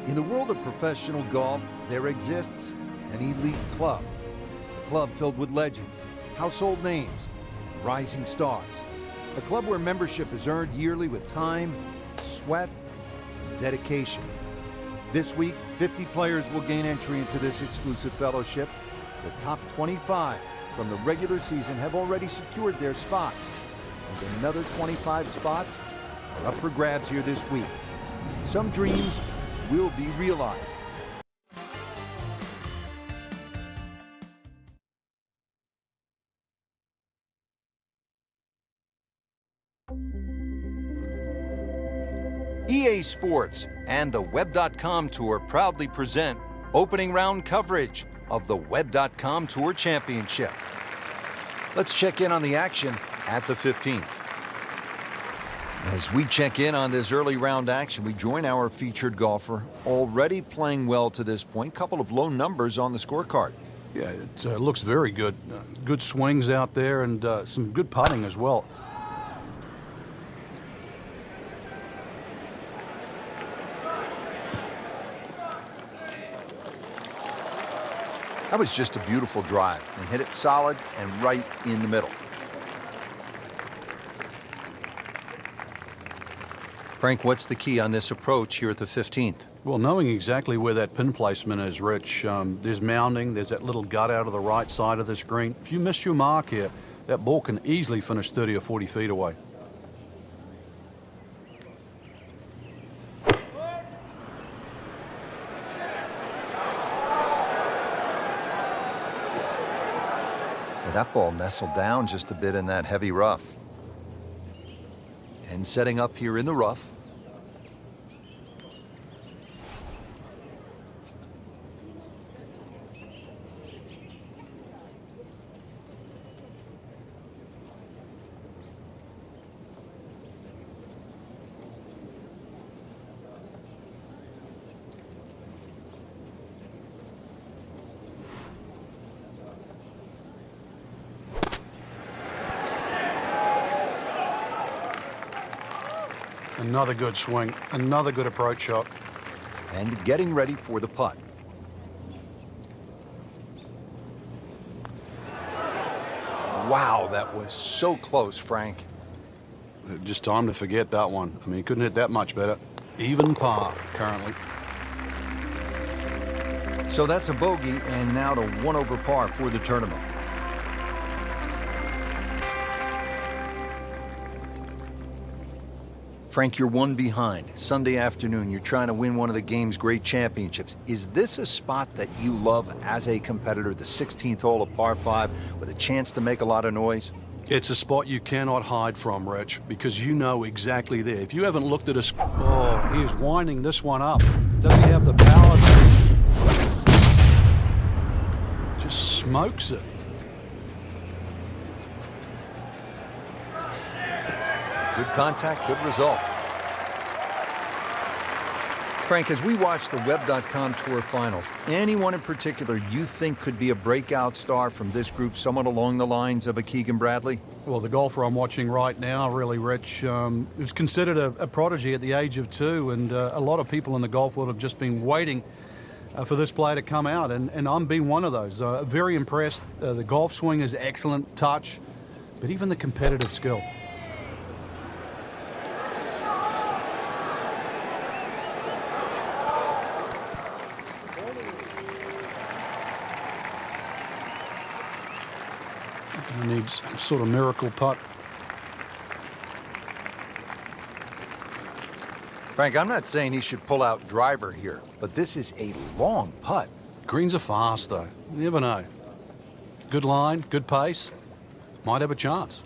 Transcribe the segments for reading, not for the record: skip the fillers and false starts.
In the world of professional golf, there exists an elite club. A club filled with legends, household names, and rising stars. A club where membership is earned yearly with time, sweat, and dedication. This week, 50 players will gain entry into this exclusive fellowship. The top 25 from the regular season have already secured their spots, and another 25 spots are up for grabs here this week. Some dreams will be realized. EA Sports and the Web.com Tour proudly present opening round coverage of the Web.com Tour Championship. Let's check in on the action at the 15th. As we check in on this early round action, we join our featured golfer, already playing well to this point. Couple of low numbers on the scorecard. Yeah, it looks very good. Good swings out there and some good putting as well. That was just a beautiful drive and hit it solid and right in the middle. Frank, what's the key on this approach here at the 15th? Well, knowing exactly where that pin placement is, Rich. There's mounding, there's that little gut out of the right side of this green. If you miss your mark here, that ball can easily finish 30 or 40 feet away. That ball nestled down just a bit in that heavy rough. And setting up here in the rough. Another good swing, another good approach shot. And getting ready for the putt. Wow, that was so close, Frank. Just time to forget that one. I mean, he couldn't hit that much better. Even par currently. So that's a bogey, and now to 1 over par for the tournament. Frank, you're 1 behind. Sunday afternoon, you're trying to win one of the game's great championships. Is this a spot that you love as a competitor, the 16th hole of par 5, with a chance to make a lot of noise? It's a spot you cannot hide from, Rich, because you know exactly there. If you haven't looked at us, oh, he is winding this one up. Does he have the power to just smokes it? Good contact, good result. Frank, as we watch the Web.com Tour Finals, anyone in particular you think could be a breakout star from this group, someone along the lines of a Keegan Bradley? Well, the golfer I'm watching right now, really, Rich, was considered a prodigy at the age of 2, and a lot of people in the golf world have just been waiting for this player to come out, and I'm being one of those. Very impressed. The golf swing is excellent, touch, but even the competitive skill. Needs some sort of miracle putt. Frank, I'm not saying he should pull out driver here, but this is a long putt. Greens are fast, though. You never know. Good line, good pace. Might have a chance.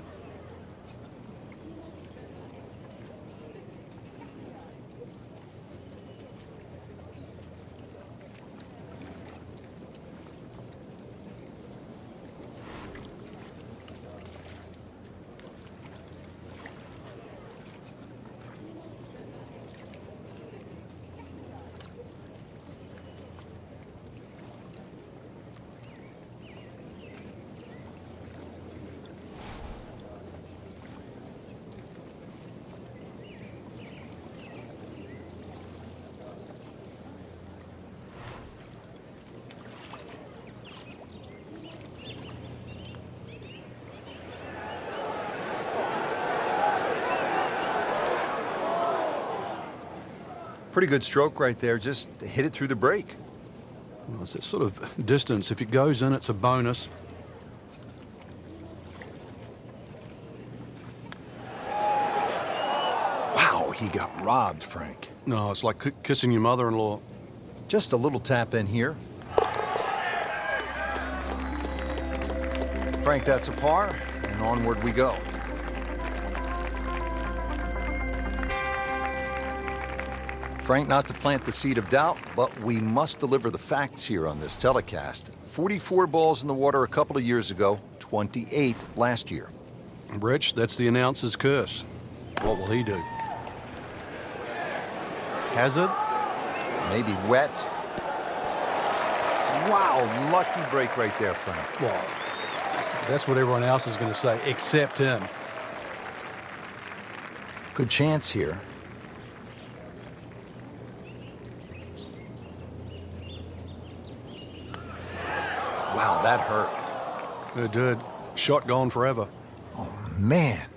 Pretty good stroke right there, just hit it through the break. Well, it's that sort of distance. If it goes in, it's a bonus. Wow, he got robbed, Frank. No, it's like kissing your mother-in-law. Just a little tap in here. Frank, that's a par, and onward we go. Frank, not to plant the seed of doubt, but we must deliver the facts here on this telecast. 44 balls in the water a couple of years ago, 28 last year. Rich, that's the announcer's curse. What will he do? Hazard? Maybe wet. Wow, lucky break right there, Frank. Well, that's what everyone else is going to say, except him. Good chance here. Wow, that hurt. It did. Shot gone forever. Oh, man.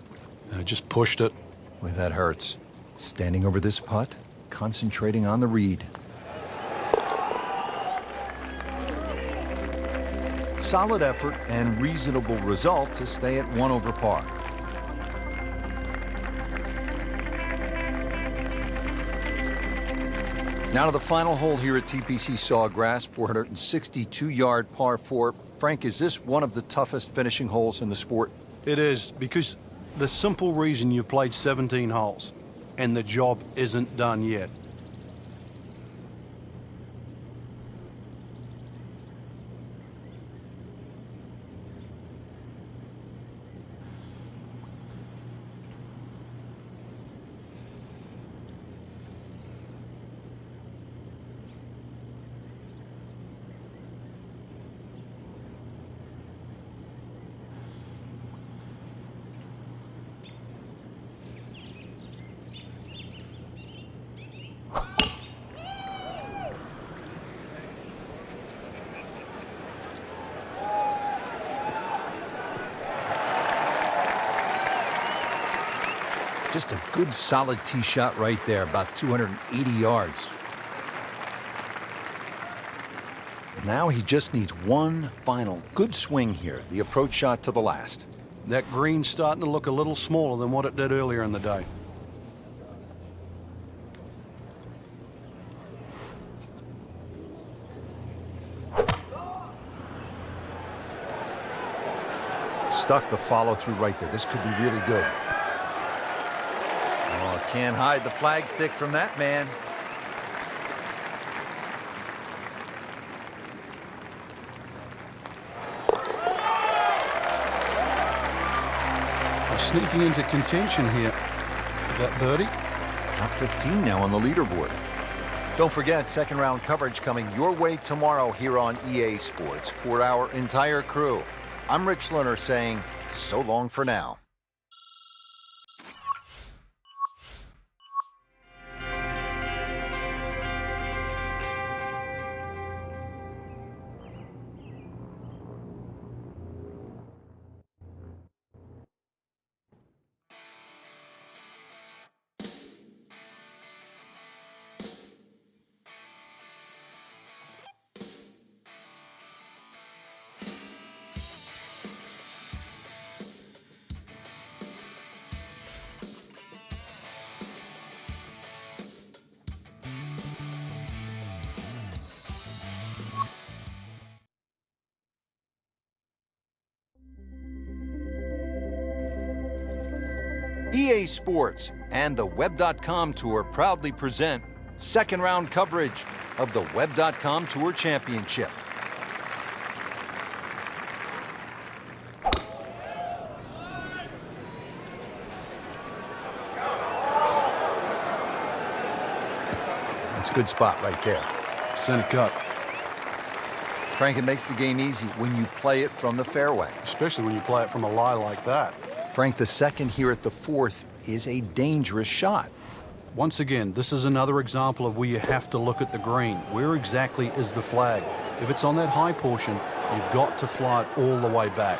Just pushed it. Boy, that hurts. Standing over this putt, concentrating on the read. Solid effort and reasonable result to stay at 1 over par. Now to the final hole here at TPC Sawgrass, 462-yard par 4. Frank, is this one of the toughest finishing holes in the sport? It is, because the simple reason you've played 17 holes and the job isn't done yet. Just a good solid tee shot right there, about 280 yards. Now he just needs one final good swing here, the approach shot to the last. That green's starting to look a little smaller than what it did earlier in the day. Stuck the follow through right there. This could be really good. Oh, can't hide the flagstick from that man. Sneaking into contention here. That birdie. Top 15 now on the leaderboard. Don't forget, second round coverage coming your way tomorrow here on EA Sports for our entire crew. I'm Rich Lerner saying so long for now. EA Sports and the Web.com Tour proudly present second round coverage of the Web.com Tour Championship. That's a good spot right there. Center cut. Frank, it makes the game easy when you play it from the fairway. Especially when you play it from a lie like that. Frank, the second here at the fourth is a dangerous shot. Once again, this is another example of where you have to look at the green. Where exactly is the flag? If it's on that high portion, you've got to fly it all the way back.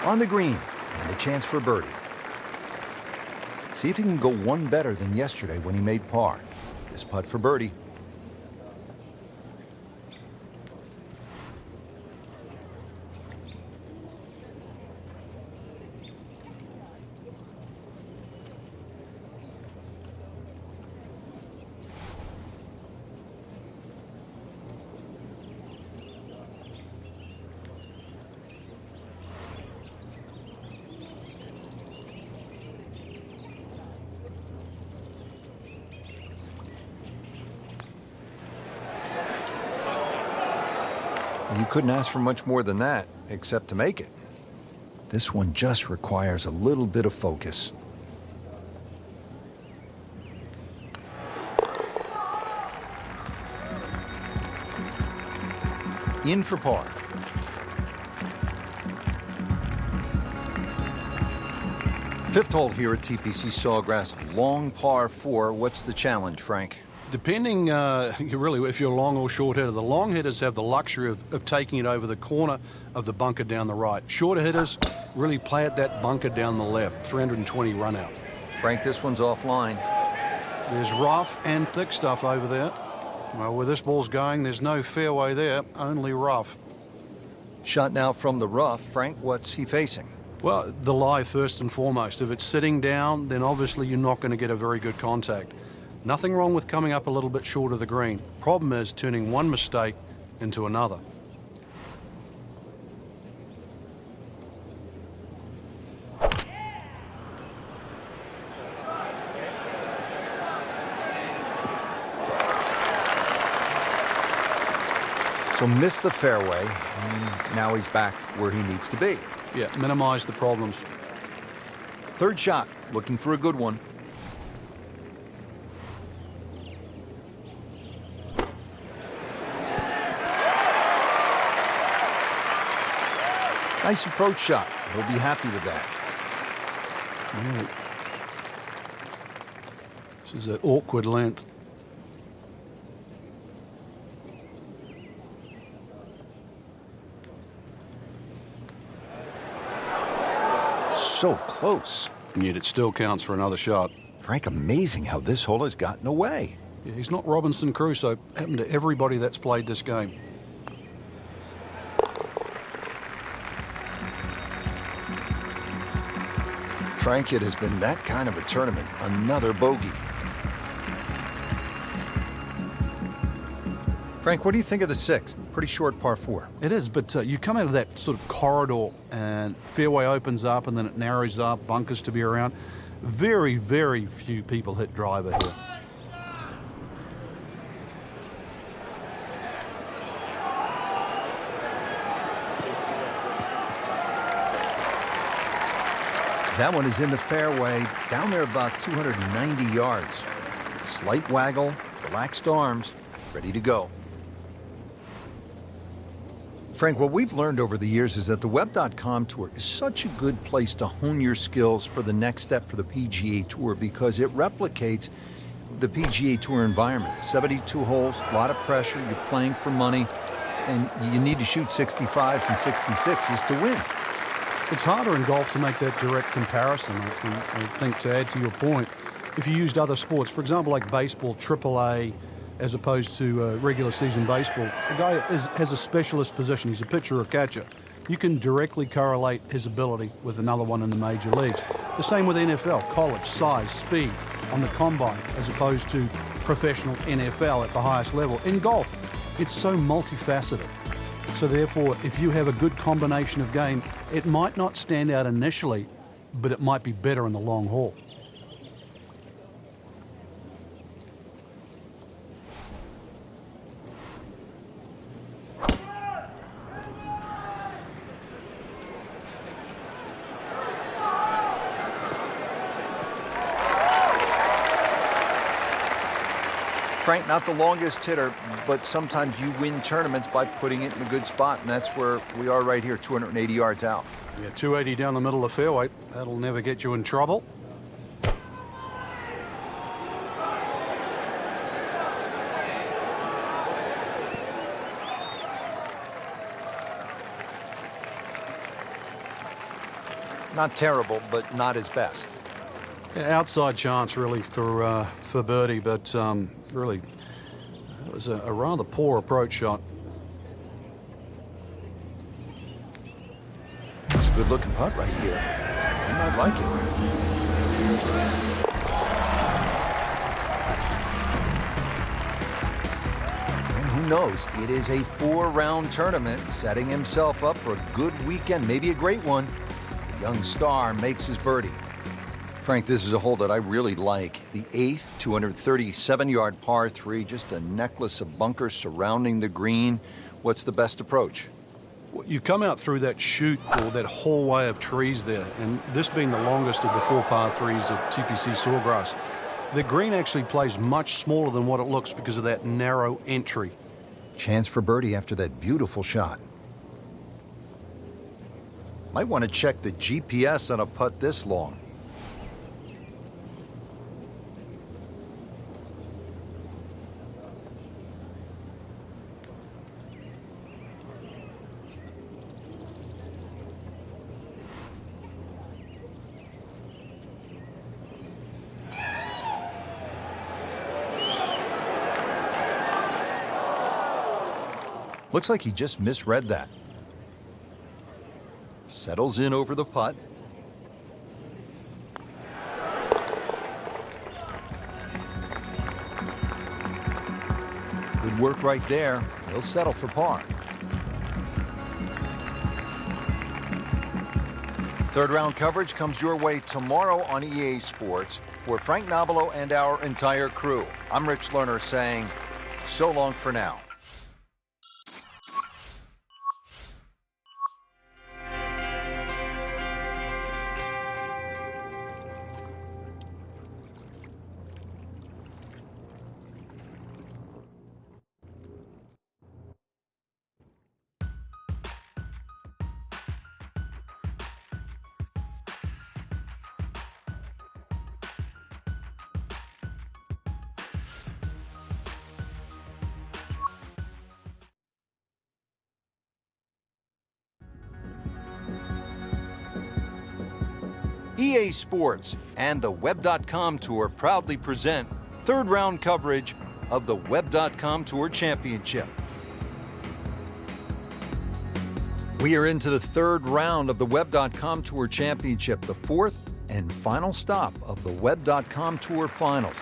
On the green, and a chance for birdie. See if he can go one better than yesterday when he made par. This putt for birdie. You couldn't ask for much more than that, except to make it. This one just requires a little bit of focus. In for par. Fifth hole here at TPC Sawgrass, long par 4. What's the challenge, Frank? Depending, really, if you're long or short hitter, the long hitters have the luxury of taking it over the corner of the bunker down the right. Shorter hitters really play at that bunker down the left, 320 run out. Frank, this one's offline. There's rough and thick stuff over there. Well, where this ball's going, there's no fairway there, only rough. Shot now from the rough. Frank, what's he facing? Well, the lie first and foremost. If it's sitting down, then obviously you're not going to get a very good contact. Nothing wrong with coming up a little bit short of the green. Problem is turning one mistake into another. So missed the fairway, and now he's back where he needs to be. Yeah, minimize the problems. Third shot, looking for a good one. Nice approach shot. He'll be happy with that. Yeah. This is an awkward length. So close. And yet it still counts for another shot. Frank, amazing how this hole has gotten away. Yeah, he's not Robinson Crusoe. Happened to everybody that's played this game. Frank, it has been that kind of a tournament. Another bogey. Frank, what do you think of the sixth? Pretty short par four. It is, but you come out of that sort of corridor and fairway opens up and then it narrows up, bunkers to be around. Very, very few people hit driver here. That one is in the fairway, down there about 290 yards. Slight waggle, relaxed arms, ready to go. Frank, what we've learned over the years is that the Web.com Tour is such a good place to hone your skills for the next step for the PGA Tour because it replicates the PGA Tour environment. 72 holes, a lot of pressure, you're playing for money, and you need to shoot 65s and 66s to win. It's harder in golf to make that direct comparison. I think to add to your point, if you used other sports, for example, like baseball, AAA, as opposed to regular season baseball, the guy has a specialist position. He's a pitcher or catcher. You can directly correlate his ability with another one in the major leagues. The same with NFL, college, size, speed on the combine, as opposed to professional NFL at the highest level. In golf, it's so multifaceted. So therefore, if you have a good combination of game, it might not stand out initially, but it might be better in the long haul. Frank, not the longest hitter, but sometimes you win tournaments by putting it in a good spot, and that's where we are right here, 280 yards out. Yeah, 280 down the middle of the fairway. That'll never get you in trouble. Not terrible, but not his best. Yeah, outside chance, really, for birdie, but really, it was a rather poor approach shot. It's a good-looking putt right here. You might like it. And who knows? It is a 4-round tournament, setting himself up for a good weekend, maybe a great one. The young star makes his birdie. Frank, this is a hole that I really like. The 8th, 237-yard par 3, just a necklace of bunkers surrounding the green. What's the best approach? You come out through that chute or that hallway of trees there, and this being the longest of the 4 par 3s of TPC Sawgrass, the green actually plays much smaller than what it looks because of that narrow entry. Chance for birdie after that beautiful shot. Might want to check the GPS on a putt this long. Looks like he just misread that. Settles in over the putt. Good work right there. He'll settle for par. Third round coverage comes your way tomorrow on EA Sports. For Frank Nobilo and our entire crew, I'm Rich Lerner saying so long for now. EA Sports and the Web.com Tour proudly present third round coverage of the Web.com Tour Championship. We are into the third round of the Web.com Tour Championship, the fourth and final stop of the Web.com Tour Finals.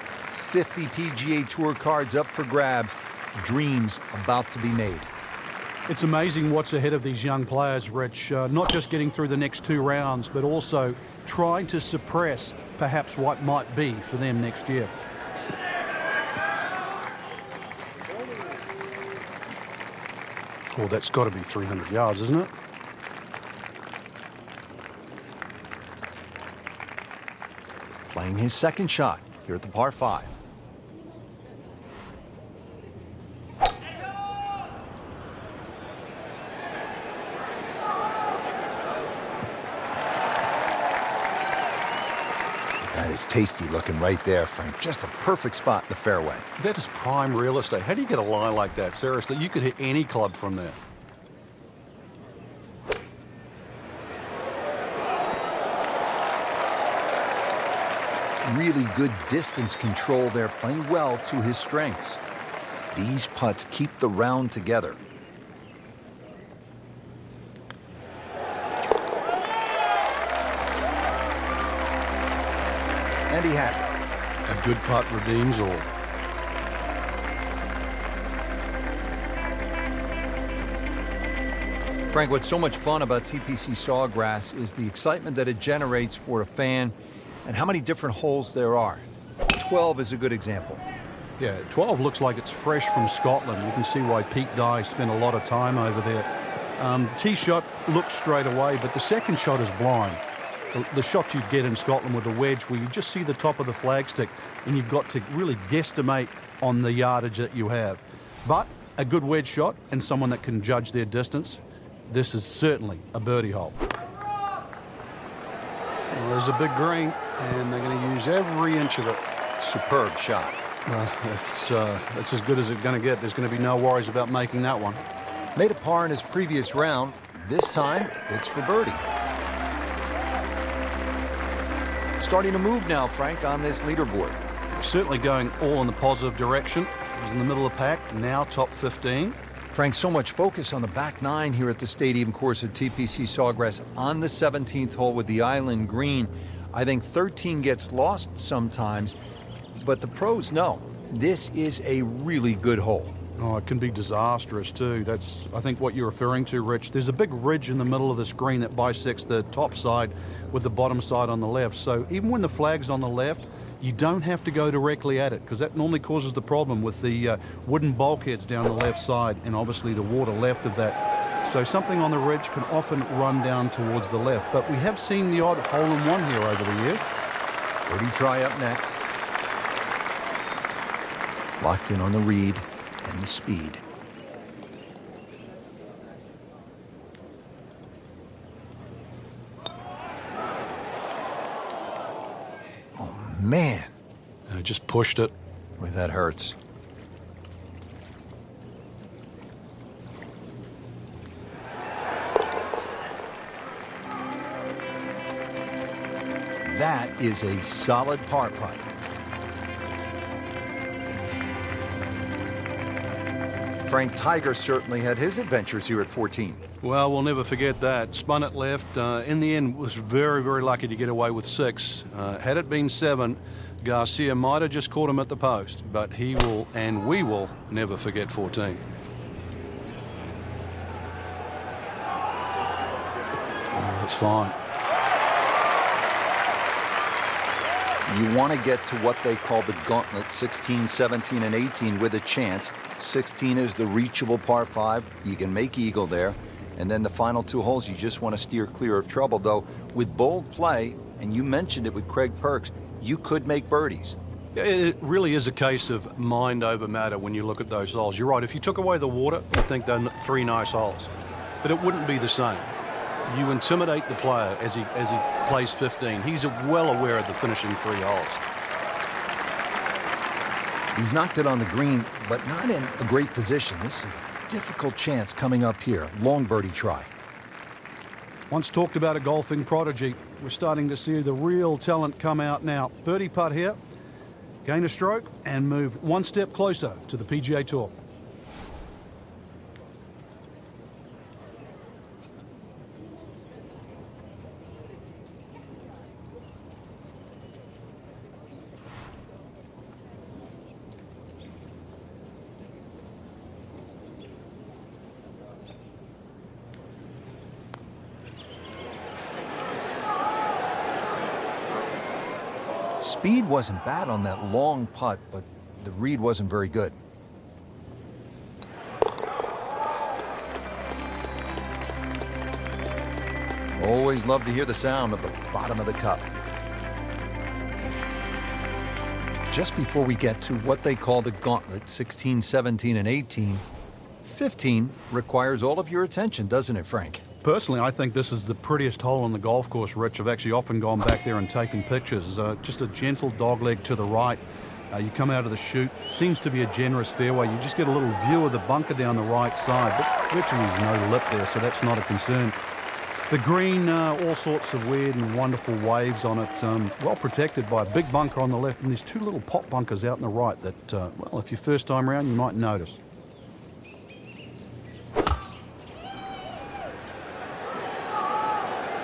50 PGA Tour cards up for grabs, dreams about to be made. It's amazing what's ahead of these young players, Rich. Not just getting through the next two rounds, but also trying to suppress perhaps what might be for them next year. Oh, that's got to be 300 yards, isn't it? Playing his second shot here at the par 5. That is tasty looking right there, Frank. Just a perfect spot in the fairway. That is prime real estate. How do you get a line like that? Seriously, you could hit any club from there. Really good distance control there, playing well to his strengths. These putts keep the round together. And he has it. A good putt redeems all. Frank, what's so much fun about TPC Sawgrass is the excitement that it generates for a fan and how many different holes there are. 12 is a good example. Yeah, 12 looks like it's fresh from Scotland. You can see why Pete Dye spent a lot of time over there. Tee shot looks straight away, but the second shot is blind. The shot you'd get in Scotland with a wedge where you just see the top of the flagstick and you've got to really guesstimate on the yardage that you have. But a good wedge shot and someone that can judge their distance, this is certainly a birdie hole. Well, there's a big green and they're going to use every inch of it. Superb shot. Well, that's as good as it's going to get. There's going to be no worries about making that one. Made a par in his previous round. This time, it's for birdie. Starting to move now, Frank, on this leaderboard. Certainly going all in the positive direction. He's in the middle of the pack, now top 15. Frank, so much focus on the back nine here at the stadium course at TPC Sawgrass on the 17th hole with the island green. I think 13 gets lost sometimes, but the pros know this is a really good hole. Oh, it can be disastrous too. That's, I think, what you're referring to, Rich. There's a big ridge in the middle of the screen that bisects the top side with the bottom side on the left. So even when the flag's on the left, you don't have to go directly at it because that normally causes the problem with the wooden bulkheads down the left side and obviously the water left of that. So something on the ridge can often run down towards the left. But we have seen the odd hole-in-one here over the years. Birdie try up next. Locked in on the read and the speed. Oh, man. I just pushed it. Boy, that hurts. That is a solid par putt. Frank, Tiger certainly had his adventures here at 14. Well, we'll never forget that. Spun it left. In the end, was very, very lucky to get away with 6. Had it been 7, Garcia might have just caught him at the post, but he will, and we will, never forget 14. Oh, that's fine. You want to get to what they call the gauntlet, 16, 17, and 18 with a chance. 16 is the reachable par 5. You can make eagle there. And then the final 2 holes, you just want to steer clear of trouble. Though, with bold play, and you mentioned it with Craig Perks, you could make birdies. It really is a case of mind over matter when you look at those holes. You're right. If you took away the water, you'd think they're 3 nice holes. But it wouldn't be the same. You intimidate the player as he plays 15. He's well aware of the finishing 3 holes. He's knocked it on the green, but not in a great position. This is a difficult chance coming up here. Long birdie try. Once talked about a golfing prodigy, we're starting to see the real talent come out now. Birdie putt here, gain a stroke, and move 1 step closer to the PGA Tour. Speed wasn't bad on that long putt, but the read wasn't very good. Always love to hear the sound of the bottom of the cup. Just before we get to what they call the gauntlet, 16, 17, and 18, 15 requires all of your attention, doesn't it, Frank? Personally, I think this is the prettiest hole on the golf course, Rich. I've actually often gone back there and taken pictures. Just a gentle dogleg to the right. You come out of the chute. Seems to be a generous fairway. You just get a little view of the bunker down the right side. But virtually there's no lip there, so that's not a concern. The green, all sorts of weird and wonderful waves on it. Well protected by a big bunker on the left, and there's 2 little pop bunkers out on the right that, well, if you're first time around, you might notice.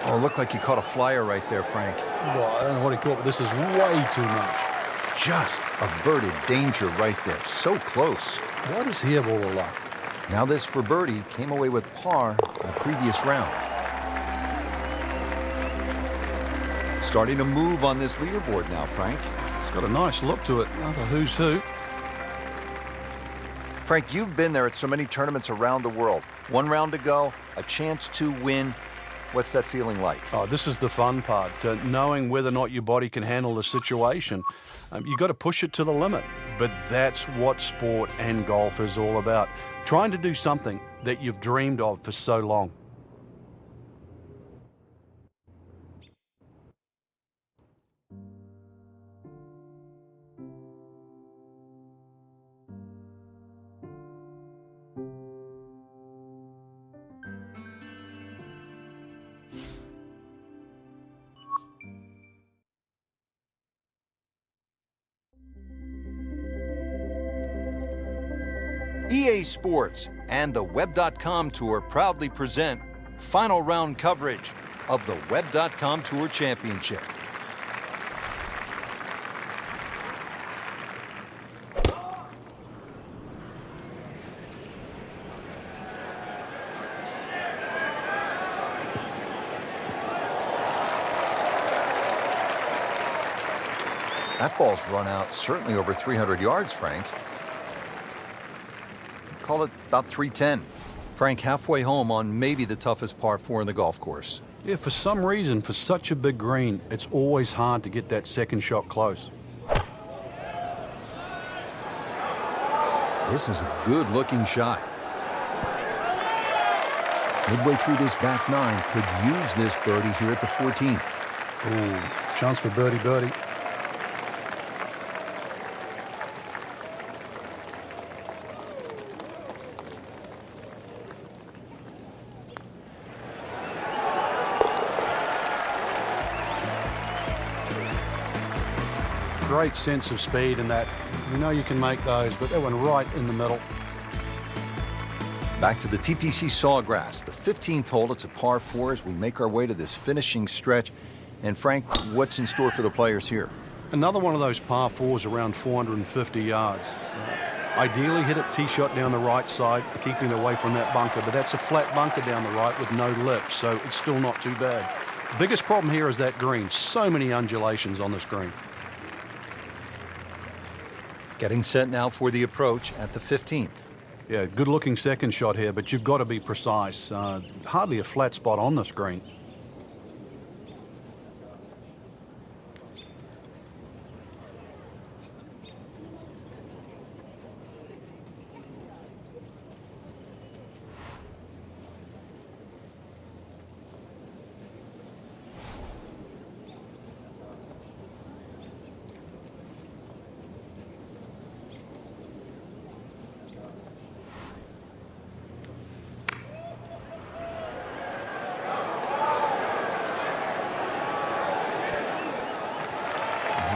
Oh, it looked like you caught a flyer right there, Frank. Well, I don't know what he caught, but this is way too much. Just averted danger right there. So close. Why does he have all the luck? Now this for birdie. Came away with par in the previous round. Starting to move on this leaderboard now, Frank. It's got a nice look to it. Another who's who. Frank, you've been there at so many tournaments around the world. 1 round to go, a chance to win. What's that feeling like? Oh, this is the fun part, knowing whether or not your body can handle the situation. You've got to push it to the limit, but that's what sport and golf is all about. Trying to do something that you've dreamed of for so long. EA Sports and the Web.com Tour proudly present final round coverage of the Web.com Tour Championship. That ball's run out certainly over 300 yards, Frank. Call it about 310. Frank, halfway home on maybe the toughest par 4 in the golf course. Yeah, for some reason, for such a big green, it's always hard to get that second shot close. This is a good-looking shot. Midway through this back 9, could use this birdie here at the 14th. Ooh, chance for birdie. Great sense of speed in that. You know you can make those, but that one right in the middle. Back to the TPC Sawgrass, the 15th hole. It's a par 4 as we make our way to this finishing stretch. And Frank, what's in store for the players here? Another one of those par 4s around 450 yards. Ideally hit it tee shot down the right side, keeping away from that bunker, but that's a flat bunker down the right with no lip, so it's still not too bad. Biggest problem here is that green. So many undulations on this green. Getting set now for the approach at the 15th. Yeah, good looking second shot here, but you've got to be precise. Hardly a flat spot on this green.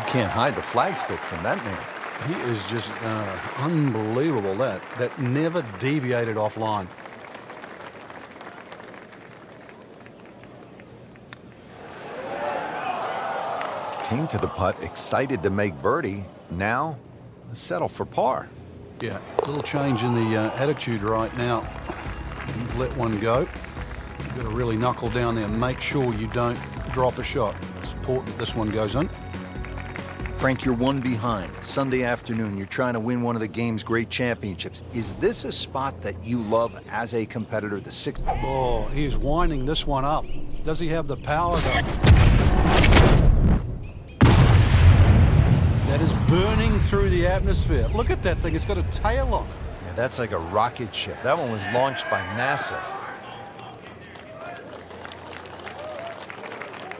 Can't hide the flagstick from that man. He is just unbelievable. That never deviated offline. Came to the putt excited to make birdie. Now settle for par. Yeah, a little change in the attitude right now. You've let one go. You've got to really knuckle down there and make sure you don't drop a shot. It's important that this one goes in. Frank, you're one behind. Sunday afternoon, you're trying to win one of the game's great championships. Is this a spot that you love as a competitor, the 6th? Oh, he's winding this one up. Does he have the power to... That is burning through the atmosphere. Look at that thing. It's got a tail on it. Yeah, that's like a rocket ship. That one was launched by NASA.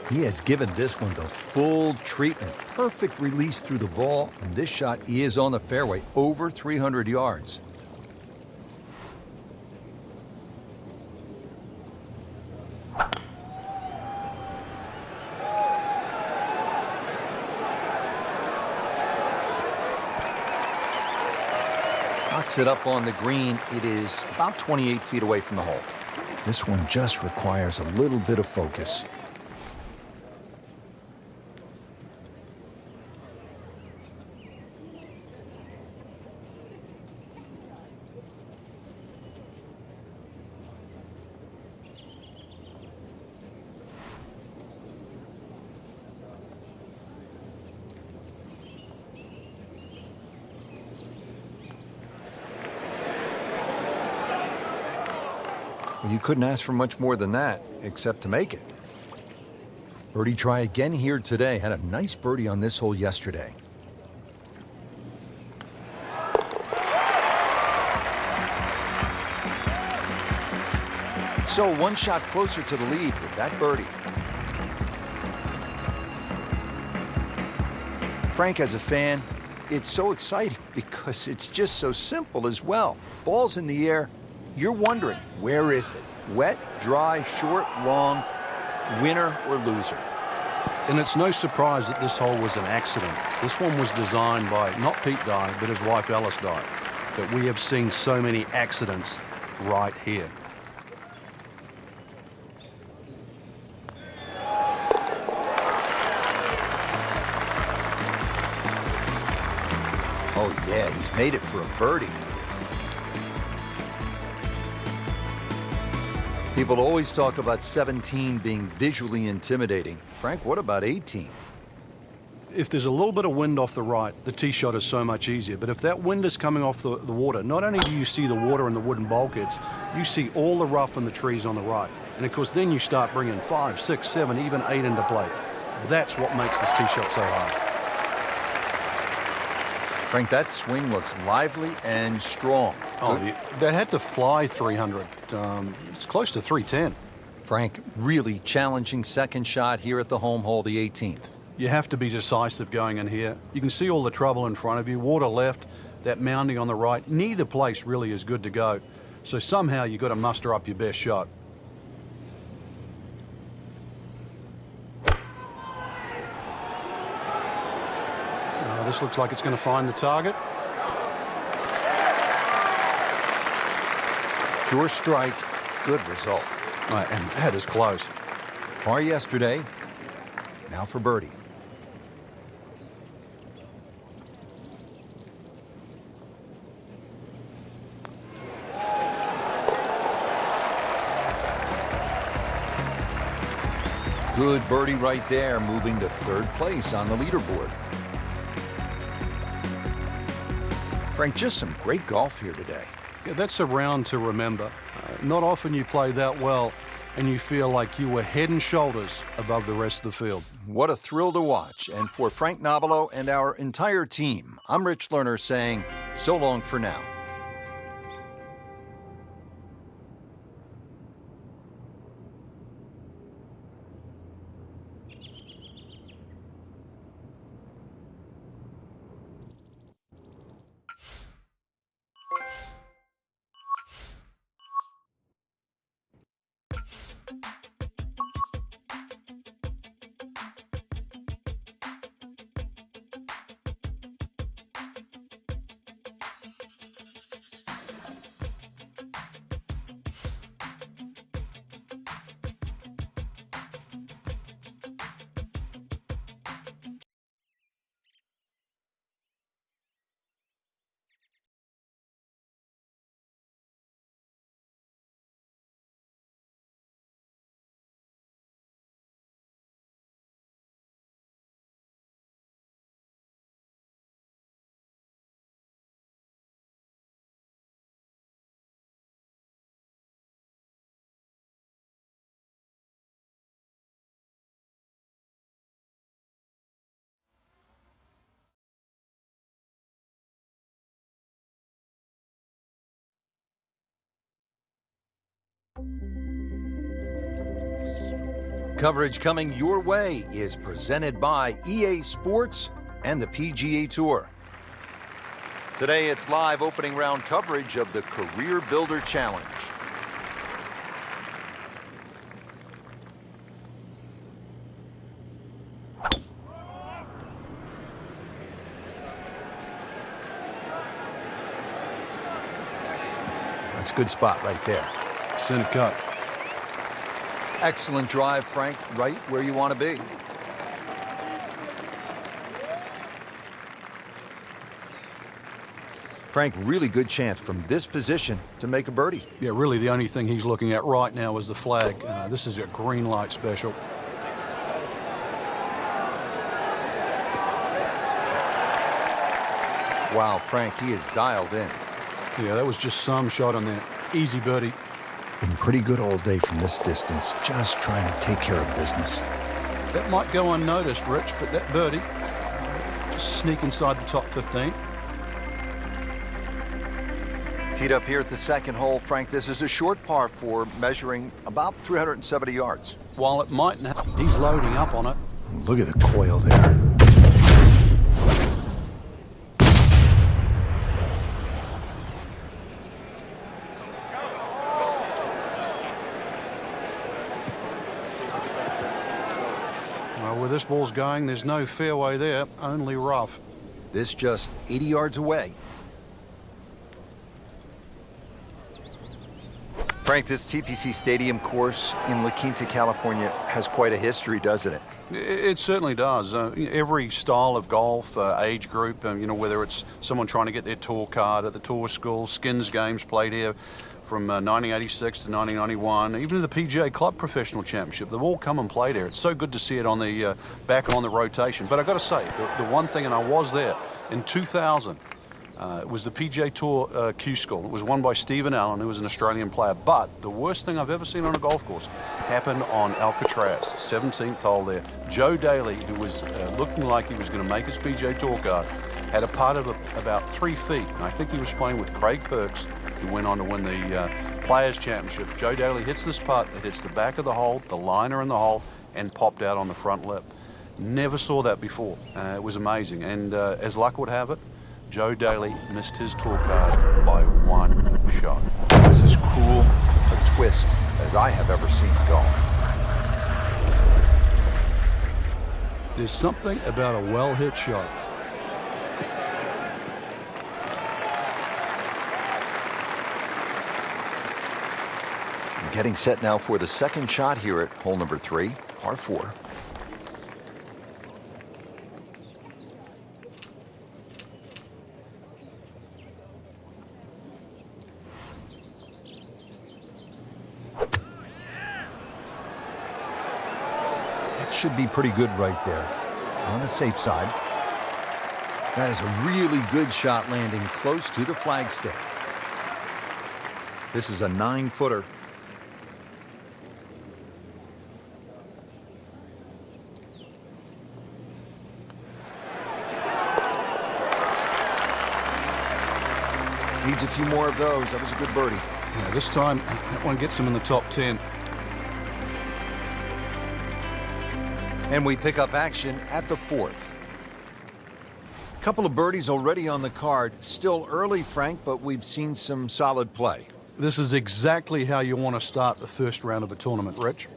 He has given this one the full treatment. Perfect release through the ball. And this shot is on the fairway, over 300 yards. Knocks it up on the green. It is about 28 feet away from the hole. This one just requires a little bit of focus. You couldn't ask for much more than that, except to make it. Birdie try again here today. Had a nice birdie on this hole yesterday. So one shot closer to the lead with that birdie. Frank, as a fan, it's so exciting because it's just so simple as well. Ball's in the air. You're wondering, where is it? Wet, dry, short, long, winner or loser? And it's no surprise that this hole was an accident. This one was designed by not Pete Dye, but his wife Alice Dye. But we have seen so many accidents right here. Oh yeah, he's made it for a birdie. People always talk about 17 being visually intimidating. Frank, what about 18? If there's a little bit of wind off the right, the tee shot is so much easier. But if that wind is coming off the water, not only do you see the water and the wooden bulkheads, you see all the rough and the trees on the right. And of course, then you start bringing 5, 6, 7, even 8 into play. That's what makes this tee shot so hard. Frank, that swing looks lively and strong. Oh, that had to fly 300. It's close to 310. Frank, really challenging second shot here at the home hole, the 18th. You have to be decisive going in here. You can see all the trouble in front of you. Water left, that mounding on the right. Neither place really is good to go. So somehow you've got to muster up your best shot. This looks like it's going to find the target. Pure strike, good result. And that is close. Par yesterday, now for birdie. Good birdie right there, moving to third place on the leaderboard. Frank, just some great golf here today. Yeah, that's a round to remember. Not often you play that well and you feel like you were head and shoulders above the rest of the field. What a thrill to watch. And for Frank Nobilo and our entire team, I'm Rich Lerner saying so long for now. Coverage coming your way is presented by EA Sports and the PGA Tour. Today it's live opening round coverage of the Career Builder Challenge. That's a good spot right there. Center cut. Excellent drive, Frank, right where you want to be. Frank, really good chance from this position to make a birdie. Yeah, really the only thing he's looking at right now is the flag. This is a green light special. Wow, Frank, he is dialed in. Yeah, that was just some shot on that. Easy birdie. Been pretty good all day from this distance, just trying to take care of business. That might go unnoticed, Rich, but that birdie just sneak inside the top 15. Teed up here at the second hole, Frank, this is a short par 4 measuring about 370 yards. While it mightn't have, he's loading up on it. Look at the coil there. Where this ball's going, there's no fairway there, only rough. This just 80 yards away. Frank, this TPC Stadium course in La Quinta, California has quite a history, doesn't it? It certainly does. Every style of golf, age group, whether it's someone trying to get their tour card at the tour school, skins games played here from 1986 to 1991, even the PGA Club Professional Championship, they've all come and played here. It's so good to see it on the back on the rotation. But I've got to say, the one thing, and I was there in 2000, it was the PGA Tour Q School. It was won by Stephen Allen, who was an Australian player. But the worst thing I've ever seen on a golf course happened on Alcatraz, 17th hole there. Joe Daly, who was looking like he was going to make his PGA Tour card, had a putt of about 3 feet. And I think he was playing with Craig Perks, who went on to win the Players' Championship. Joe Daly hits this putt. It hits the back of the hole, the liner in the hole, and popped out on the front lip. Never saw that before. It was amazing. And as luck would have it, Joe Daly missed his tour card by 1 shot. This is cool, a twist as I have ever seen golf. There's something about a well-hit shot. Getting set now for the second shot here at hole number 3, par 4. That should be pretty good right there, on the safe side. That is a really good shot landing close to the flagstick. This is a 9-footer. Needs a few more of those. That was a good birdie. Yeah, this time, that one gets him in the top 10. And we pick up action at the 4th. Couple of birdies already on the card. Still early, Frank, but we've seen some solid play. This is exactly how you want to start the first round of a tournament, Rich.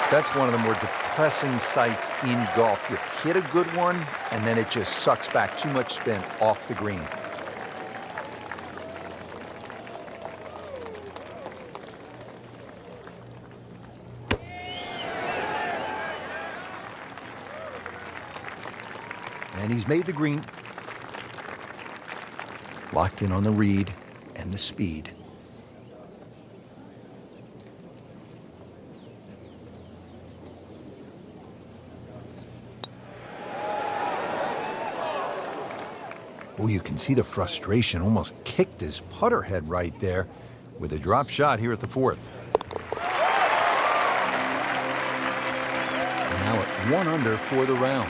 That's one of the more depressing sights in golf. You hit a good one, and then it just sucks back too much spin off the green. And he's made the green. Locked in on the read and the speed. Oh, you can see the frustration. Almost kicked his putter head right there with a drop shot here at the 4th. Now at 1 under for the round.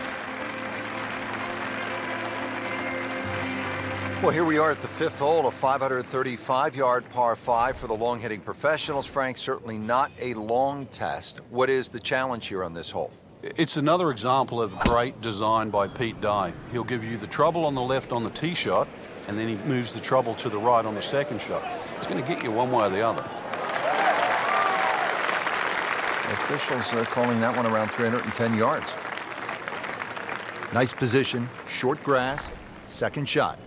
Well, here we are at the 5th hole, a 535-yard par 5 for the long-hitting professionals. Frank, certainly not a long test. What is the challenge here on this hole? It's another example of great design by Pete Dye. He'll give you the trouble on the left on the tee shot, and then he moves the trouble to the right on the second shot. It's going to get you one way or the other. The officials are calling that one around 310 yards. Nice position, short grass, second shot.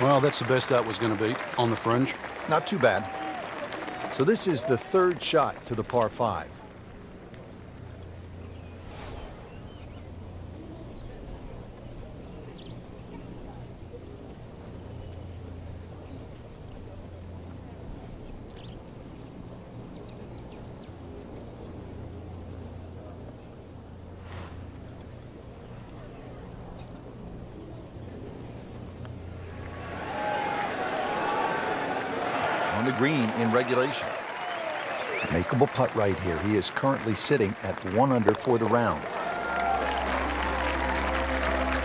Well, that's the best that was going to be on the fringe. Not too bad. So this is the 3rd shot to the par 5. On the green in regulation. Makeable putt right here. He is currently sitting at 1 under for the round.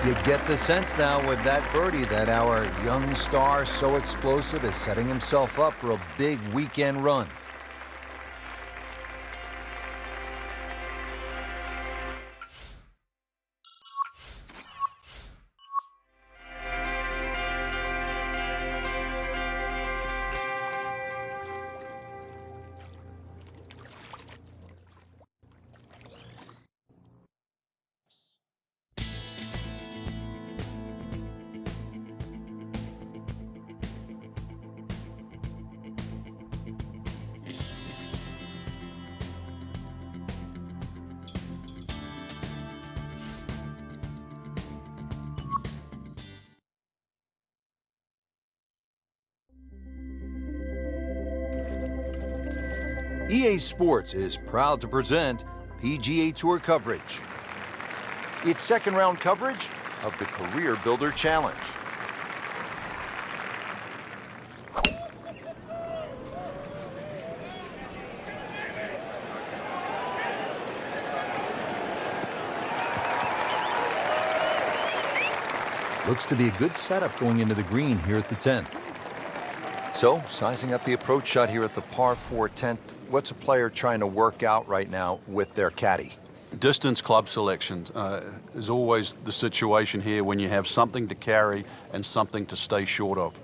You get the sense now with that birdie that our young star, so explosive, is setting himself up for a big weekend run. EA Sports is proud to present PGA Tour coverage. It's second round coverage of the Career Builder Challenge. Looks to be a good setup going into the green here at the 10th. So, sizing up the approach shot here at the par 4 10th, what's a player trying to work out right now with their caddy? Distance club selection is always the situation here when you have something to carry and something to stay short of.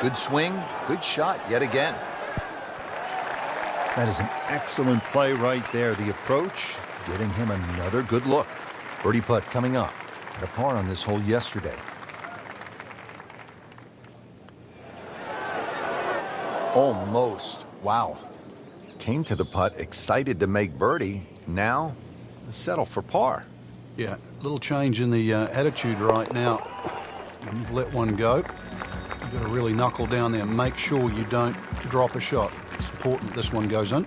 Good swing, good shot yet again. That is an excellent play right there. The approach, getting him another good look. Birdie putt coming up. Had a par on this hole yesterday. Almost. Wow. Came to the putt excited to make birdie. Now, settle for par. Yeah, little change in the attitude right now. When you've let one go, you've got to really knuckle down there and make sure you don't drop a shot. It's important this one goes in.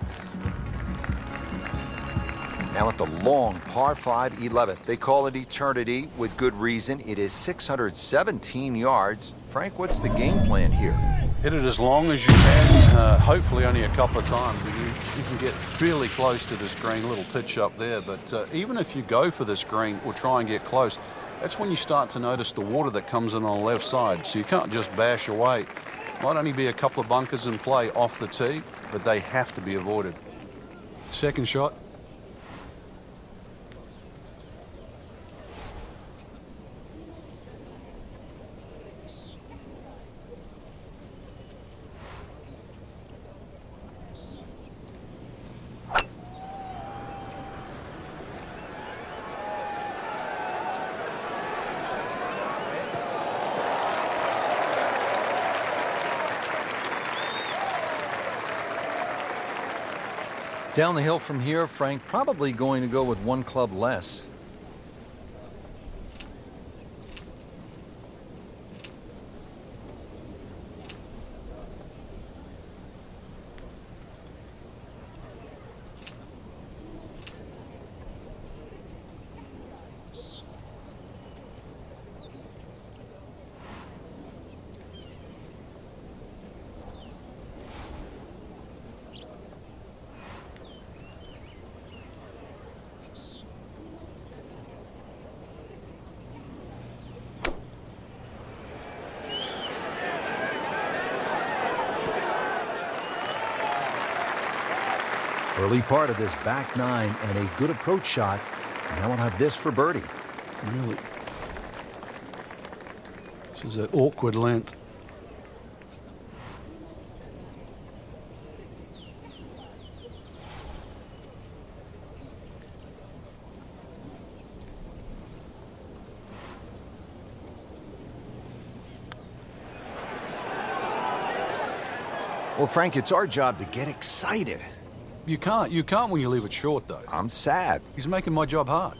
Now at the long par 5 11th. They call it eternity with good reason. It is 617 yards. Frank, what's the game plan here? Hit it as long as you can, hopefully only a couple of times. And you can get fairly close to this green, little pitch up there. But even if you go for this green or try and get close, that's when you start to notice the water that comes in on the left side. So you can't just bash away. Might only be a couple of bunkers in play off the tee, but they have to be avoided. Second shot. Down the hill from here, Frank probably going to go with one club less. Early part of this back nine and a good approach shot. Now we'll have this for birdie. Really. This is an awkward length. Well, Frank, it's our job to get excited. You can't when you leave it short, though. I'm sad. He's making my job hard.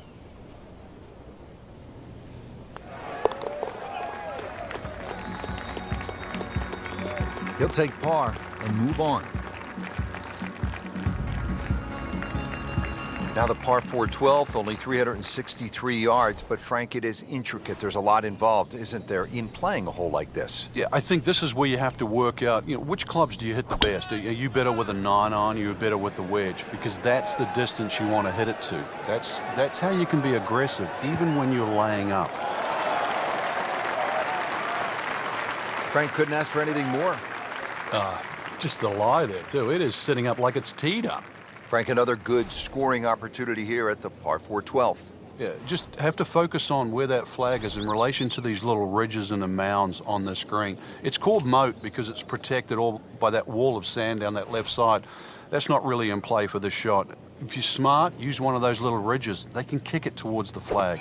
He'll take par and move on. Now the par 4 12th, only 363 yards, but Frank, it is intricate. There's a lot involved, isn't there, in playing a hole like this? Yeah, I think this is where you have to work out, which clubs do you hit the best? Are you better with a 9 on, are you better with the wedge? Because that's the distance you want to hit it to. That's how you can be aggressive, even when you're laying up. Frank couldn't ask for anything more. Just the lie there, too. It is sitting up like it's teed up. Frank, another good scoring opportunity here at the par 4 12th. Yeah, just have to focus on where that flag is in relation to these little ridges and the mounds on this green. It's called moat because it's protected all by that wall of sand down that left side. That's not really in play for this shot. If you're smart, use one of those little ridges. They can kick it towards the flag.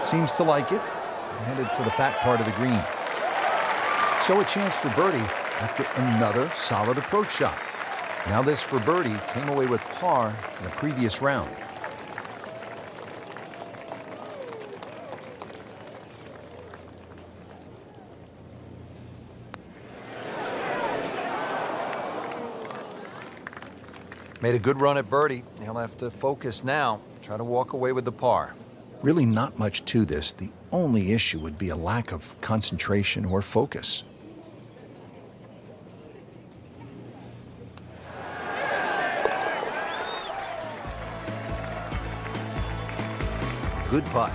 Seems to like it. Headed for the fat part of the green. So a chance for birdie after another solid approach shot. Now this for birdie came away with par in the previous round. Made a good run at birdie. He'll have to focus now. Try to walk away with the par. Really not much to this. The only issue would be a lack of concentration or focus. Good putt.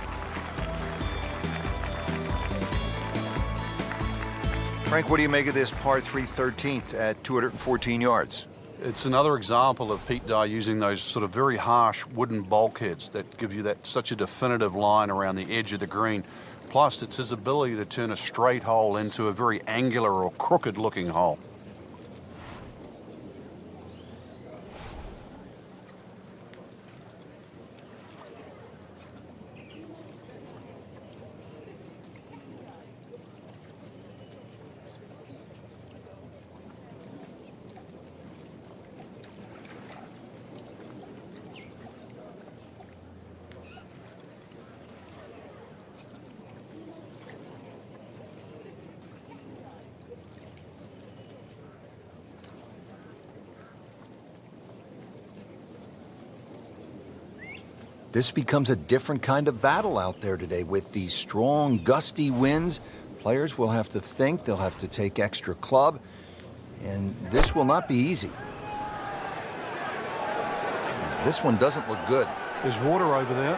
Frank, what do you make of this par 3 13th at 214 yards? It's another example of Pete Dye using those sort of very harsh wooden bulkheads that give you that such a definitive line around the edge of the green. Plus, it's his ability to turn a straight hole into a very angular or crooked looking hole. This becomes a different kind of battle out there today with these strong, gusty winds. Players will have to think, they'll have to take extra club, and this will not be easy. This one doesn't look good. There's water over there.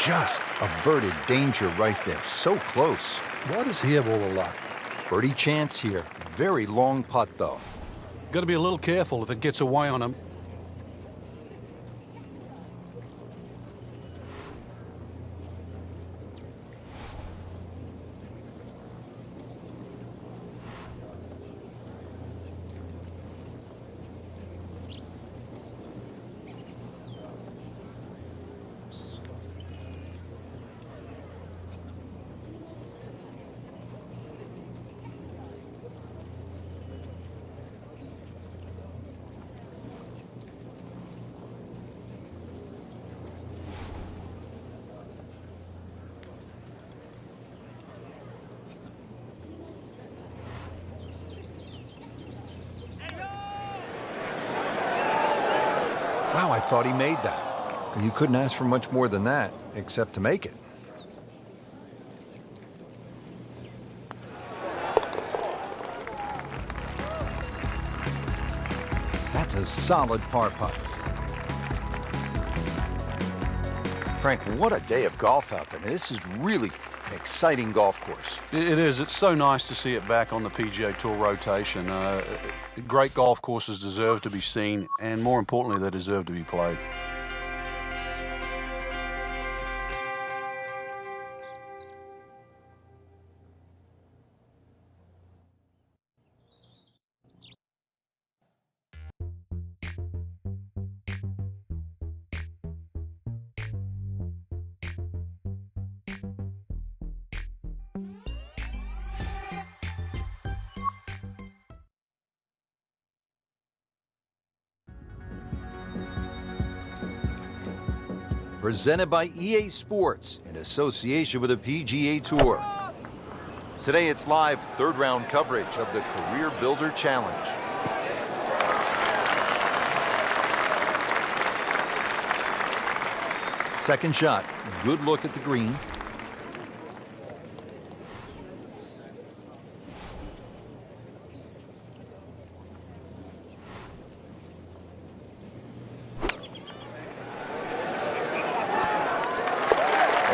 Just averted danger right there. So close. Why does he have all the luck? Birdie chance here. Very long putt, though. Got to be a little careful if it gets away on him. Wow, I thought he made that. You couldn't ask for much more than that, except to make it. That's a solid par putt. Frank, what a day of golf out there. This is really an exciting golf course. It is. It's so nice to see it back on the PGA Tour rotation. Great golf courses deserve to be seen, and more importantly, they deserve to be played. Presented by EA Sports in association with the PGA Tour. Today it's live third round coverage of the Career Builder Challenge. Second shot, good look at the green.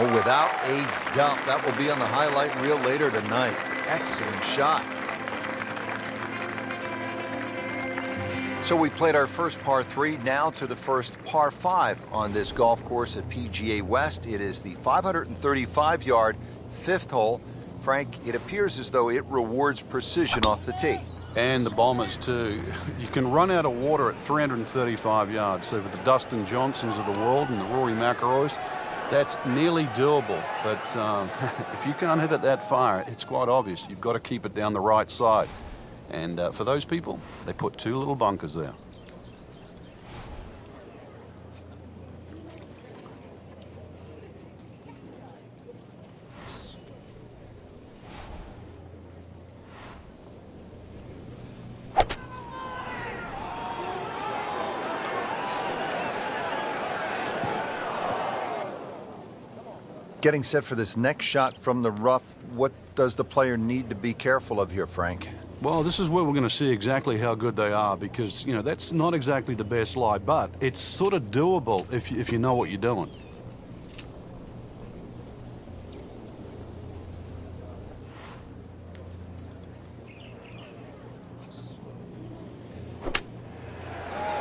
Oh, without a doubt, that will be on the highlight reel later tonight. Excellent shot. So we played our first par 3, now to the first par 5 on this golf course at PGA West. It is the 535-yard fifth hole. Frank, it appears as though it rewards precision off the tee. And the Bombers, too. You can run out of water at 335 yards. So for the Dustin Johnsons of the world and the Rory McIlroys, that's nearly doable, but if you can't hit it that far, it's quite obvious. You've got to keep it down the right side. And for those people, they put 2 little bunkers there. Getting set for this next shot from the rough, what does the player need to be careful of here, Frank? Well, this is where we're going to see exactly how good they are because, that's not exactly the best lie, but it's sort of doable if you know what you're doing.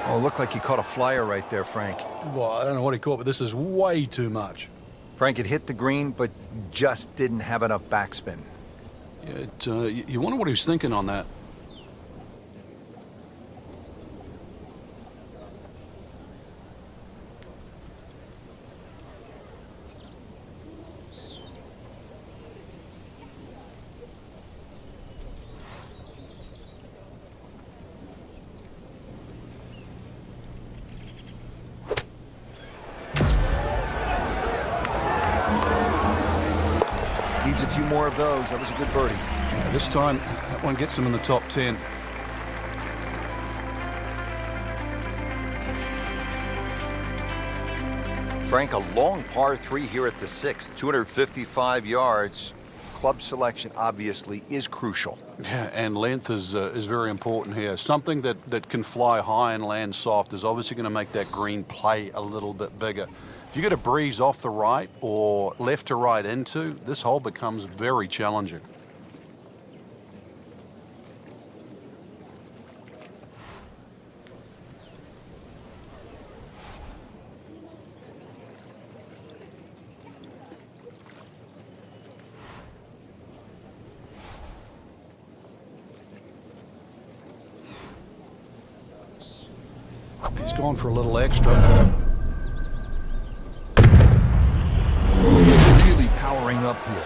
Oh, looked like he caught a flyer right there, Frank. Well, I don't know what he caught, but this is way too much. Frank, it hit the green, but just didn't have enough backspin. Yeah, you wonder what he was thinking on that. Needs a few more of those. That was a good birdie. Yeah, this time, that one gets him in the top 10. Frank, a long par 3 here at the 6th, 255 yards. Club selection obviously is crucial. Yeah, and length is very important here. Something that can fly high and land soft is obviously going to make that green play a little bit bigger. If you get a breeze off the right or left to right into, this hole becomes very challenging. He's going for a little extra. Really powering up here.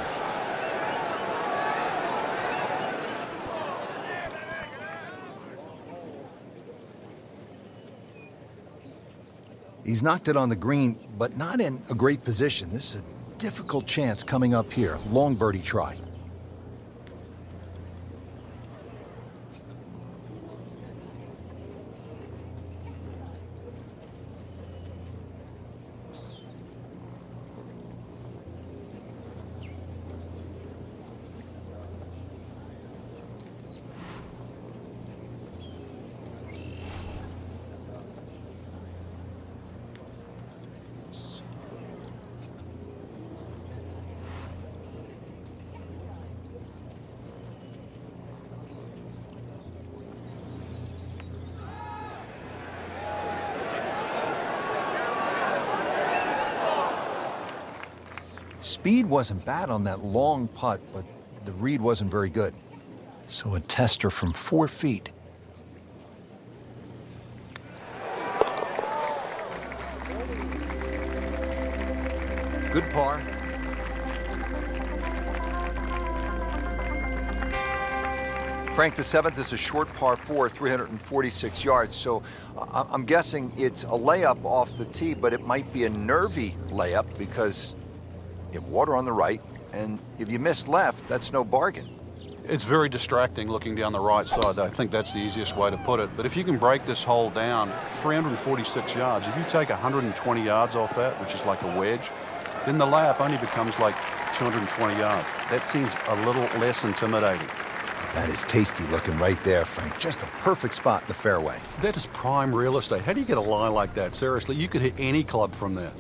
He's knocked it on the green, but not in a great position. This is a difficult chance coming up here. Long birdie try. Speed wasn't bad on that long putt, but the read wasn't very good. So a tester from 4 feet. Good par. Frank, the 7th is a short par 4, 346 yards. So I'm guessing it's a layup off the tee, but it might be a nervy layup because you have water on the right, and if you miss left, that's no bargain. It's very distracting looking down the right side. I think that's the easiest way to put it. But if you can break this hole down, 346 yards, if you take 120 yards off that, which is like a wedge, then the layup only becomes like 220 yards. That seems a little less intimidating. That is tasty looking right there, Frank. Just a perfect spot in the fairway. That is prime real estate. How do you get a lie like that? Seriously, you could hit any club from there.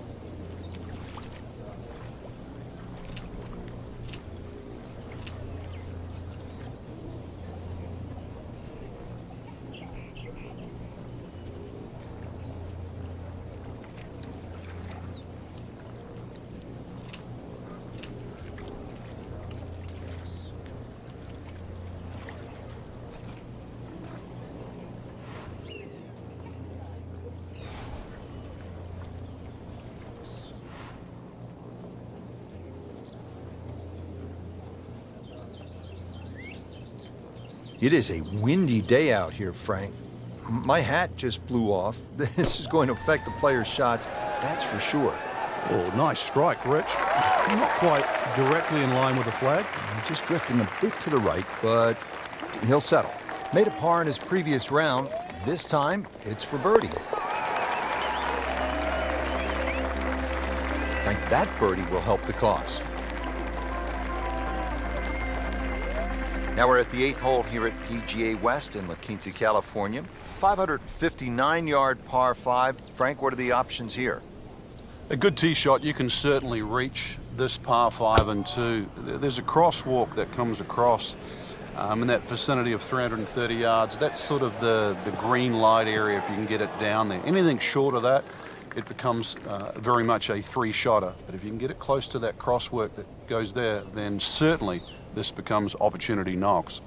It is a windy day out here, Frank. My hat just blew off. This is going to affect the player's shots, that's for sure. Oh, nice strike, Rich. Not quite directly in line with the flag. Just drifting a bit to the right, but he'll settle. Made a par in his previous round. This time, it's for birdie. Frank, that birdie will help the cause. Now we're at the 8th hole here at PGA West in La Quinta, California. 559-yard par 5. Frank, what are the options here? A good tee shot, you can certainly reach this par 5 and 2. There's a crosswalk that comes across in that vicinity of 330 yards. That's sort of the green light area if you can get it down there. Anything short of that, it becomes very much a 3-shotter. But if you can get it close to that crosswalk that goes there, then certainly this becomes opportunity knocks.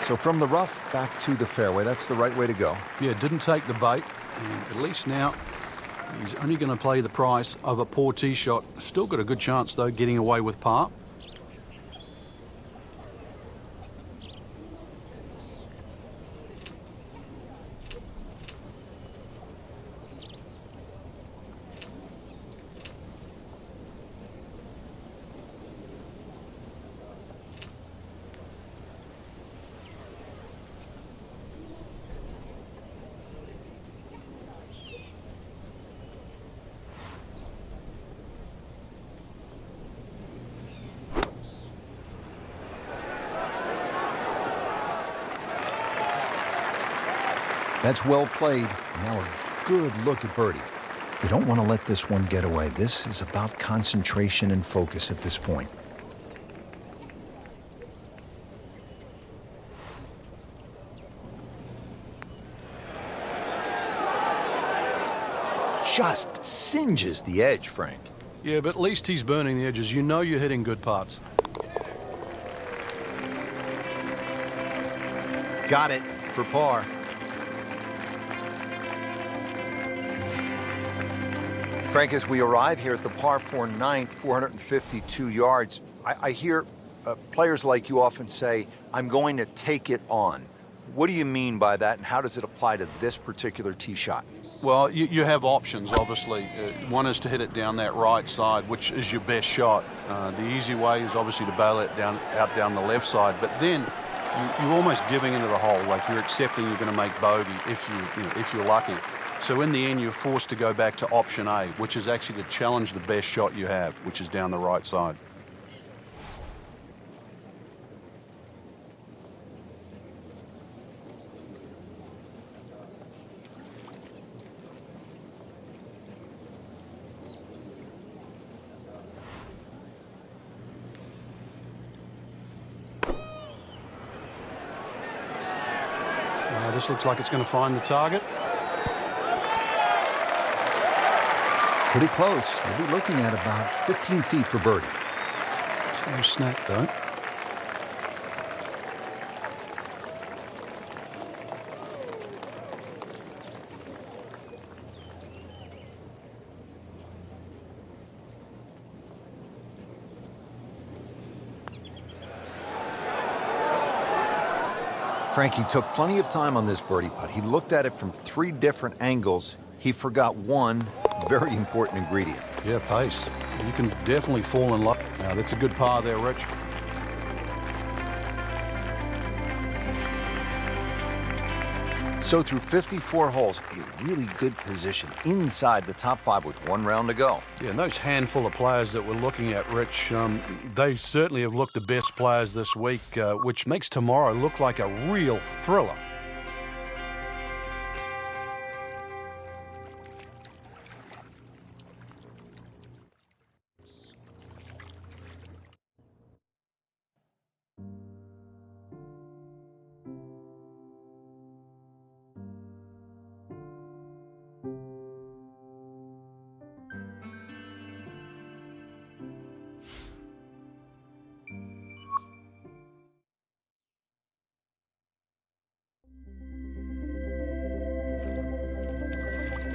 So from the rough back to the fairway, that's the right way to go. Yeah, didn't take the bait, and at least now he's only going to play the price of a poor tee shot. Still got a good chance, though, getting away with par. That's well played. Now a good look at birdie. You don't want to let this one get away. This is about concentration and focus at this point. Just singes the edge, Frank. Yeah, but at least he's burning the edges. You know you're hitting good putts. Got it for par. Frank, as we arrive here at the par 4 ninth, 452 yards, I hear players like you often say, I'm going to take it on. What do you mean by that, and how does it apply to this particular tee shot? Well, you have options, obviously. One is to hit it down that right side, which is your best shot. The easy way is obviously to bail it out down the left side, but then you're almost giving into the hole, like you're accepting you're going to make bogey if you're lucky. So in the end, you're forced to go back to option A, which is actually to challenge the best shot you have, which is down the right side. This looks like it's going to find the target. Pretty close. We'll be looking at about 15 feet for birdie. It's no snack, though. Frankie took plenty of time on this birdie putt. He looked at it from 3 different angles. He forgot one very important ingredient. Yeah, pace. You can definitely fall in love. Now, that's a good par there, Rich. So through 54 holes, a really good position inside the top 5 with 1 round to go. Yeah, and those handful of players that we're looking at, Rich, they certainly have looked the best players this week, which makes tomorrow look like a real thriller.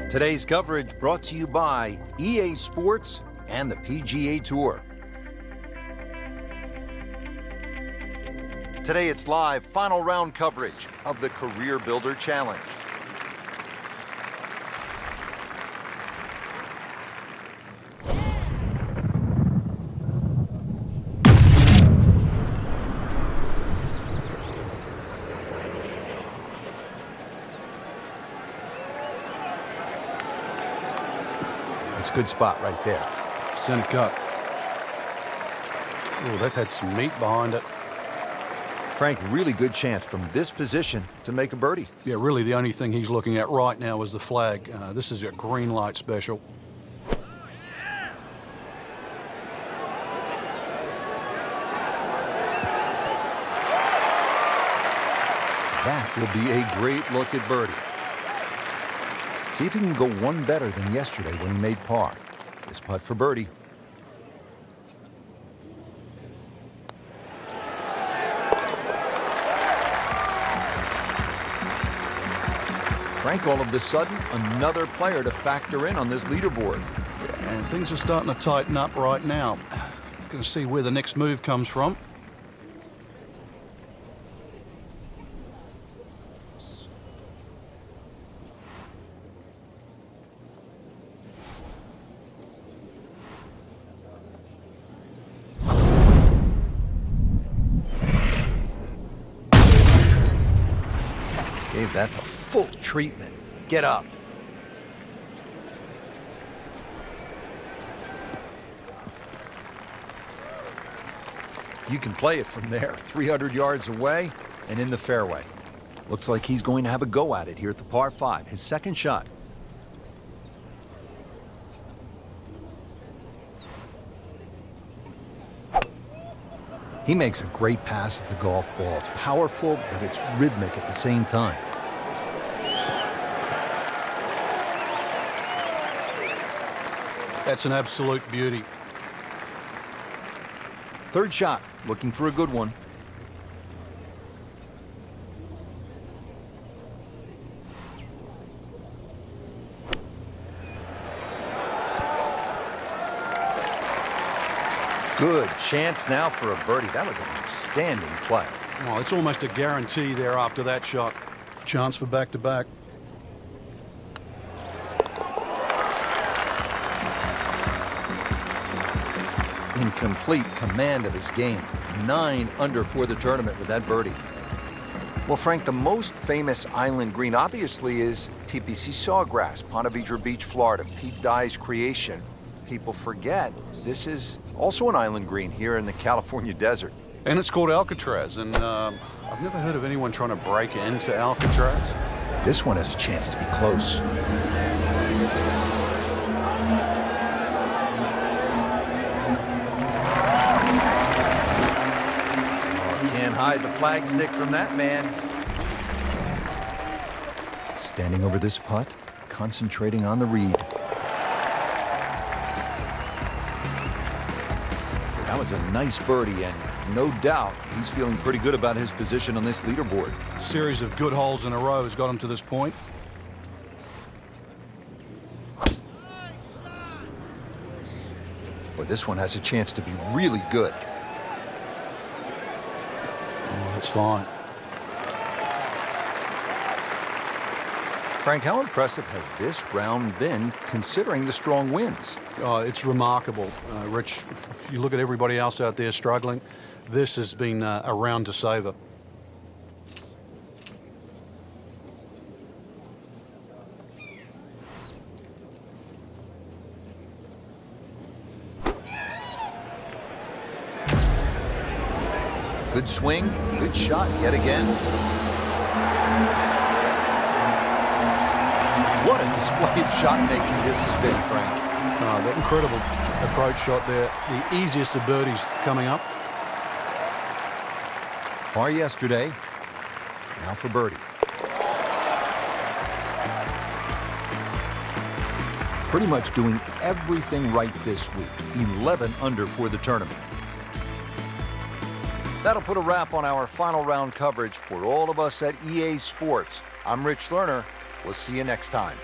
Today's coverage brought to you by EA Sports and the PGA Tour. Today it's live final round coverage of the Career Builder Challenge. It's a good spot right there. Center cut. Oh, that had some meat behind it. Frank, really good chance from this position to make a birdie. Yeah, really the only thing he's looking at right now is the flag. This is a green light special. That will be a great look at birdie. See if he can go one better than yesterday when he made par. This putt for birdie. Frank, all of a sudden, another player to factor in on this leaderboard. And things are starting to tighten up right now. Going to see where the next move comes from. Gave that the full treatment. Get up. You can play it from there, 300 yards away and in the fairway. Looks like he's going to have a go at it here at the par 5, his second shot. He makes a great pass at the golf ball. It's powerful, but it's rhythmic at the same time. That's an absolute beauty. Third shot, looking for a good one. Good chance now for a birdie. That was an outstanding play. Oh, it's almost a guarantee there after that shot. Chance for back-to-back. In complete command of his game. 9 under for the tournament with that birdie. Well, Frank, the most famous island green obviously is TPC Sawgrass, Ponte Vedra Beach, Florida. Pete Dye's creation. People forget this is also an island green here in the California desert. And it's called Alcatraz, and I've never heard of anyone trying to break into Alcatraz. This one has a chance to be close. Can't hide the flagstick from that man. Standing over this putt, concentrating on the read. That was a nice birdie, and no doubt he's feeling pretty good about his position on this leaderboard. A series of good holes in a row has got him to this point. But this one has a chance to be really good. Oh, that's fine. Frank, how impressive has this round been considering the strong winds? It's remarkable, Rich. You look at everybody else out there struggling. This has been a round to savor. Good swing, good shot yet again. What a display of shot making this has been, Frank. That incredible approach shot there. The easiest of birdies coming up. Par yesterday, now for birdie. Pretty much doing everything right this week. 11 under for the tournament. That'll put a wrap on our final round coverage for all of us at EA Sports. I'm Rich Lerner. We'll see you next time.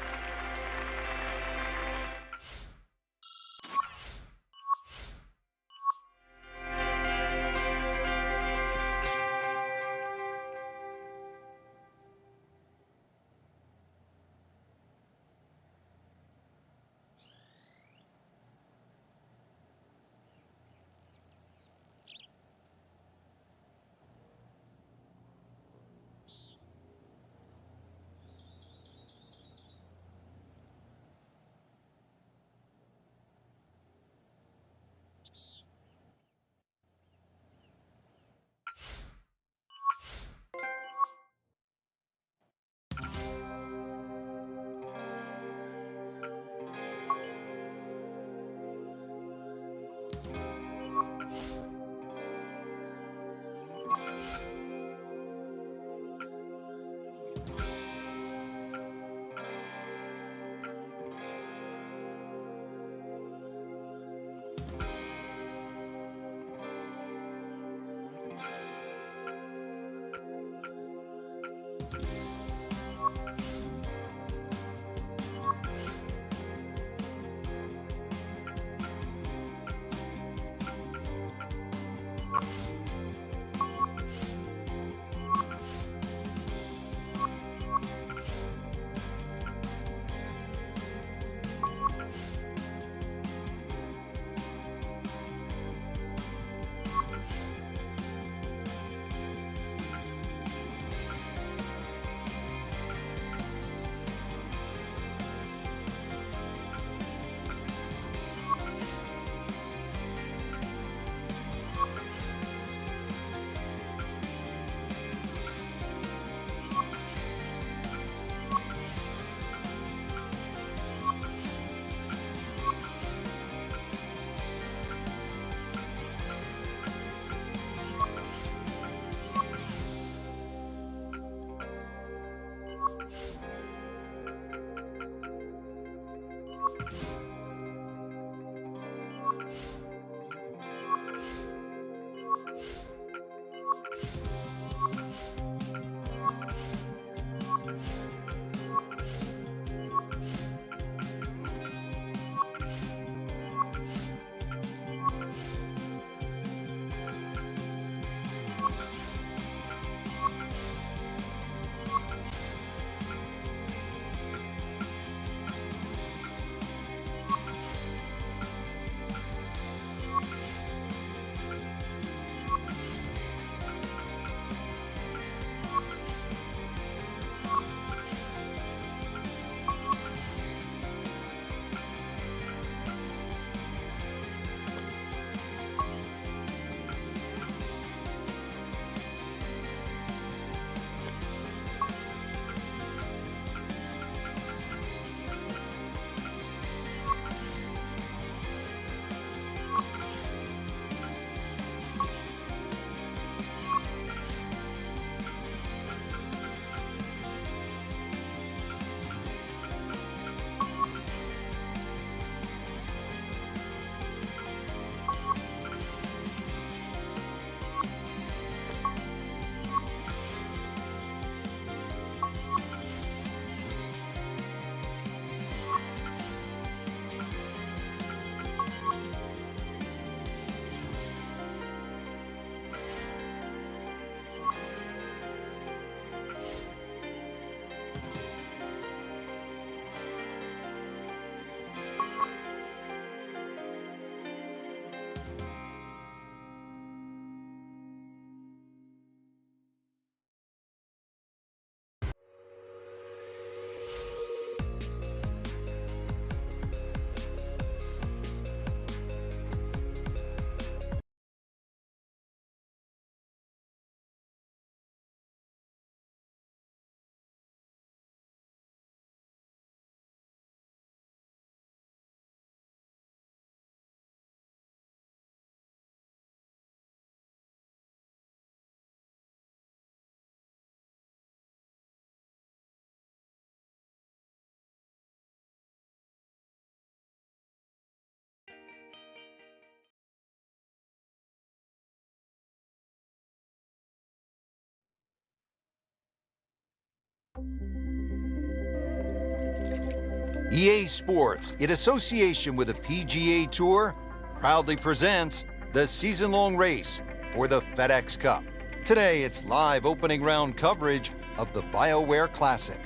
EA Sports, in association with the PGA Tour, proudly presents the season-long race for the FedEx Cup. Today, it's live opening round coverage of the BioWare Classic.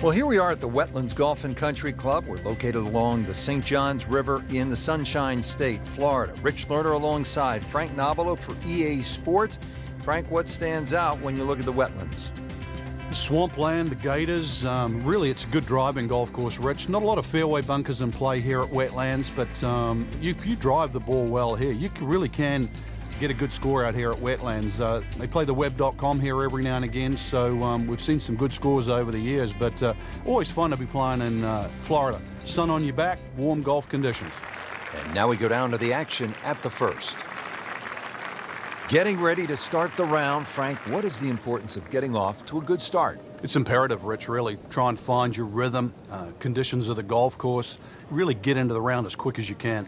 Well, here we are at the Wetlands Golf and Country Club. We're located along the St. Johns River in the Sunshine State, Florida. Rich Lerner alongside Frank Nobilo for EA Sports. Frank, what stands out when you look at the wetlands? Swampland, the Gators, really it's a good driving golf course, Rich. Not a lot of fairway bunkers in play here at Wetlands, but if you drive the ball well here, you really can get a good score out here at Wetlands. They play the web.com here every now and again, so we've seen some good scores over the years, but always fun to be playing in Florida. Sun on your back, warm golf conditions. And now we go down to the action at the first. Getting ready to start the round, Frank, what is the importance of getting off to a good start? It's imperative, Rich, really. Try and find your rhythm, conditions of the golf course. Really get into the round as quick as you can.